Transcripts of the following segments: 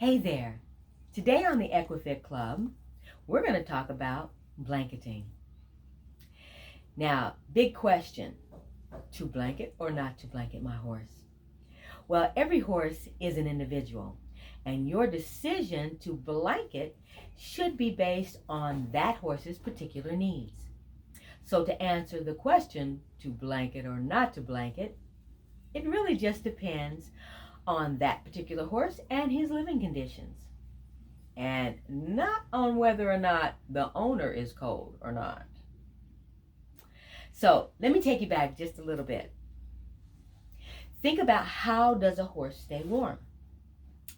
Hey there. Today on the Equifit Club, we're going to talk about blanketing. Now, big question, to blanket or not to blanket my horse? Well, every horse is an individual, and your decision to blanket should be based on that horse's particular needs. So to answer the question, to blanket or not to blanket, it really just depends on that particular horse and his living conditions, and not on whether or not the owner is cold or not. So let me take you back just a little bit. Think about, how does a horse stay warm?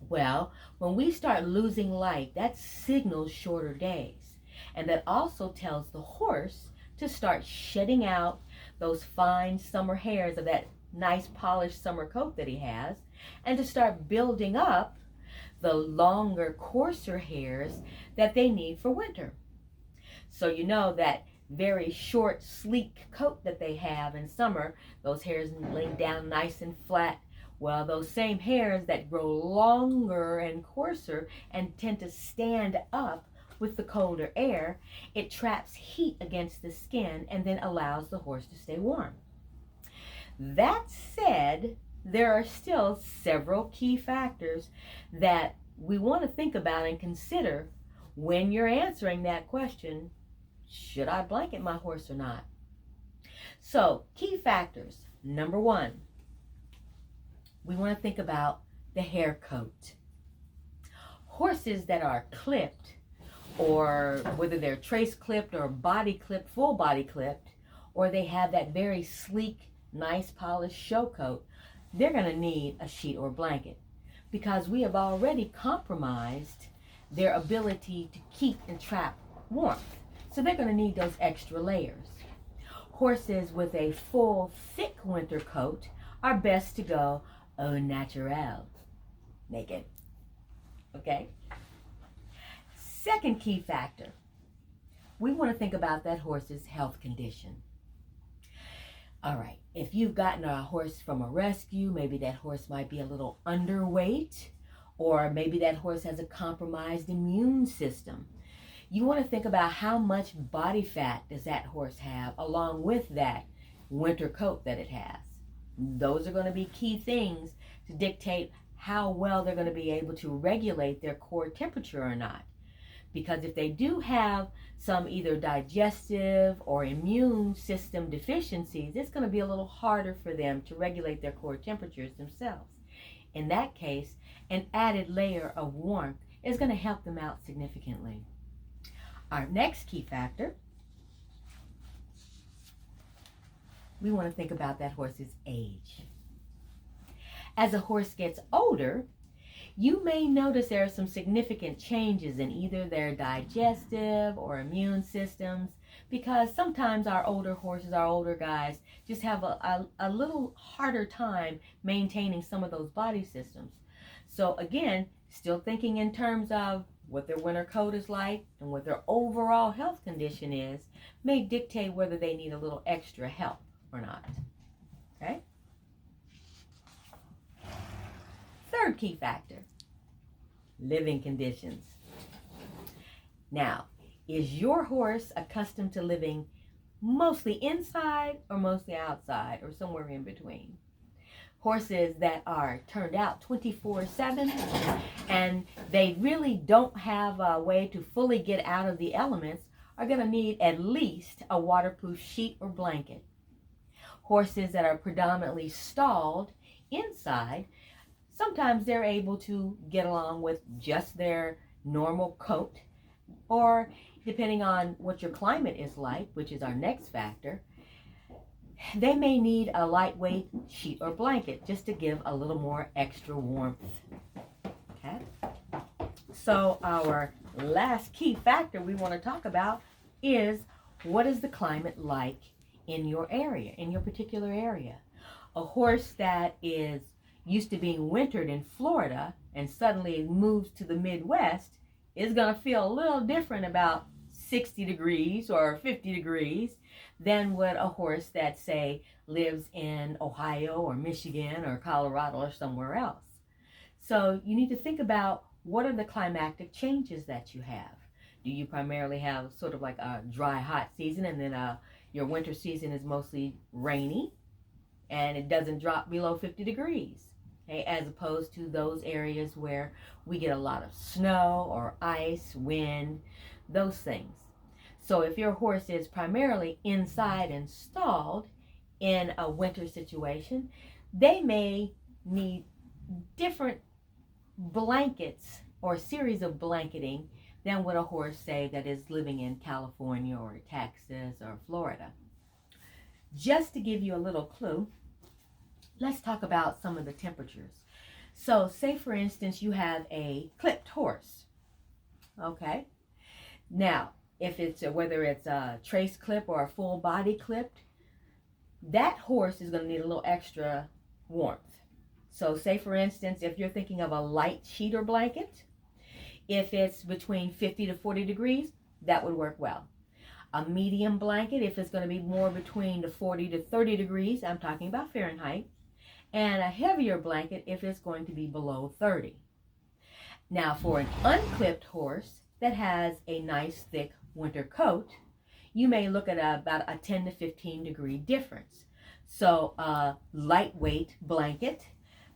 Well, when we start losing light, that signals shorter days. And that also tells the horse to start shedding out those fine summer hairs of that nice polished summer coat that he has, and to start building up the longer, coarser hairs that they need for winter. So you know that very short, sleek coat that they have in summer, those hairs lay down nice and flat. Well, those same hairs that grow longer and coarser and tend to stand up with the colder air, it traps heat against the skin and then allows the horse to stay warm. That said, there are still several key factors that we want to think about and consider when you're answering that question, should I blanket my horse or not? So, key factors. Number one, we want to think about the hair coat. Horses that are clipped, or whether they're trace clipped or body clipped, full body clipped, or they have that very sleek, nice polished show coat, they're going to need a sheet or blanket, because we have already compromised their ability to keep and trap warmth. So they're going to need those extra layers. Horses with a full, thick winter coat are best to go au naturel, naked. Okay? Second key factor, we want to think about that horse's health condition. All right, if you've gotten a horse from a rescue, maybe that horse might be a little underweight, or maybe that horse has a compromised immune system. You want to think about how much body fat does that horse have along with that winter coat that it has. Those are going to be key things to dictate how well they're going to be able to regulate their core temperature or not. Because if they do have some either digestive or immune system deficiencies, it's going to be a little harder for them to regulate their core temperatures themselves. In that case, an added layer of warmth is going to help them out significantly. Our next key factor, we want to think about that horse's age. As a horse gets older, you may notice there are some significant changes in either their digestive or immune systems, because sometimes our older horses, our older guys, just have a little harder time maintaining some of those body systems. So again, still thinking in terms of what their winter coat is like and what their overall health condition is may dictate whether they need a little extra help or not. Okay? Third key factor, living conditions. Now, is your horse accustomed to living mostly inside or mostly outside, or somewhere in between? Horses that are turned out 24/7 and they really don't have a way to fully get out of the elements are going to need at least a waterproof sheet or blanket. Horses that are predominantly stalled inside, sometimes they're able to get along with just their normal coat, or depending on what your climate is like, which is our next factor, they may need a lightweight sheet or blanket just to give a little more extra warmth. Okay? So our last key factor we want to talk about is, what is the climate like in your area, in your particular area? A horse that is used to being wintered in Florida and suddenly moves to the Midwest is going to feel a little different about 60 degrees or 50 degrees than what a horse that, say, lives in Ohio or Michigan or Colorado or somewhere else. So you need to think about what are the climatic changes that you have? Do you primarily have sort of like a dry, hot season, and then your winter season is mostly rainy and it doesn't drop below 50 degrees? Okay, as opposed to those areas where we get a lot of snow or ice, wind, those things. So if your horse is primarily inside and stalled in a winter situation, they may need different blankets or series of blanketing than what a horse, say, that is living in California or Texas or Florida. Just to give you a little clue, let's talk about some of the temperatures. So say, for instance, you have a clipped horse. Okay. Now, if it's whether it's a trace clip or a full body clipped, that horse is going to need a little extra warmth. So say, for instance, if you're thinking of a light sheet or blanket, if it's between 50 to 40 degrees, that would work well. A medium blanket, if it's going to be more between the 40 to 30 degrees, I'm talking about Fahrenheit, and a heavier blanket if it's going to be below 30. Now, for an unclipped horse that has a nice thick winter coat, you may look at about a 10 to 15 degree difference. So a lightweight blanket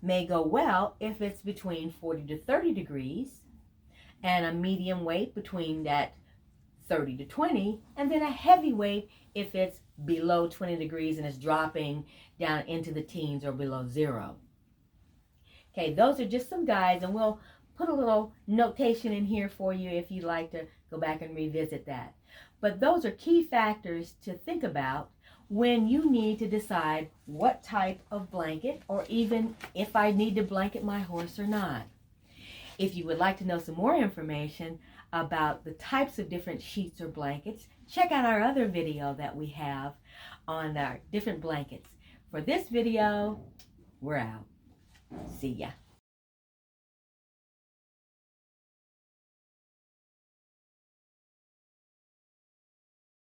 may go well if it's between 40 to 30 degrees, and a medium weight between that 30 to 20, and then a heavy weight if it's below 20 degrees and it's dropping down into the teens or below zero. Okay, those are just some guides, and we'll put a little notation in here for you if you'd like to go back and revisit that. But those are key factors to think about when you need to decide what type of blanket, or even if I need to blanket my horse or not. If you would like to know some more information about the types of different sheets or blankets, check out our other video that we have on our different blankets. For this video, we're out. See ya.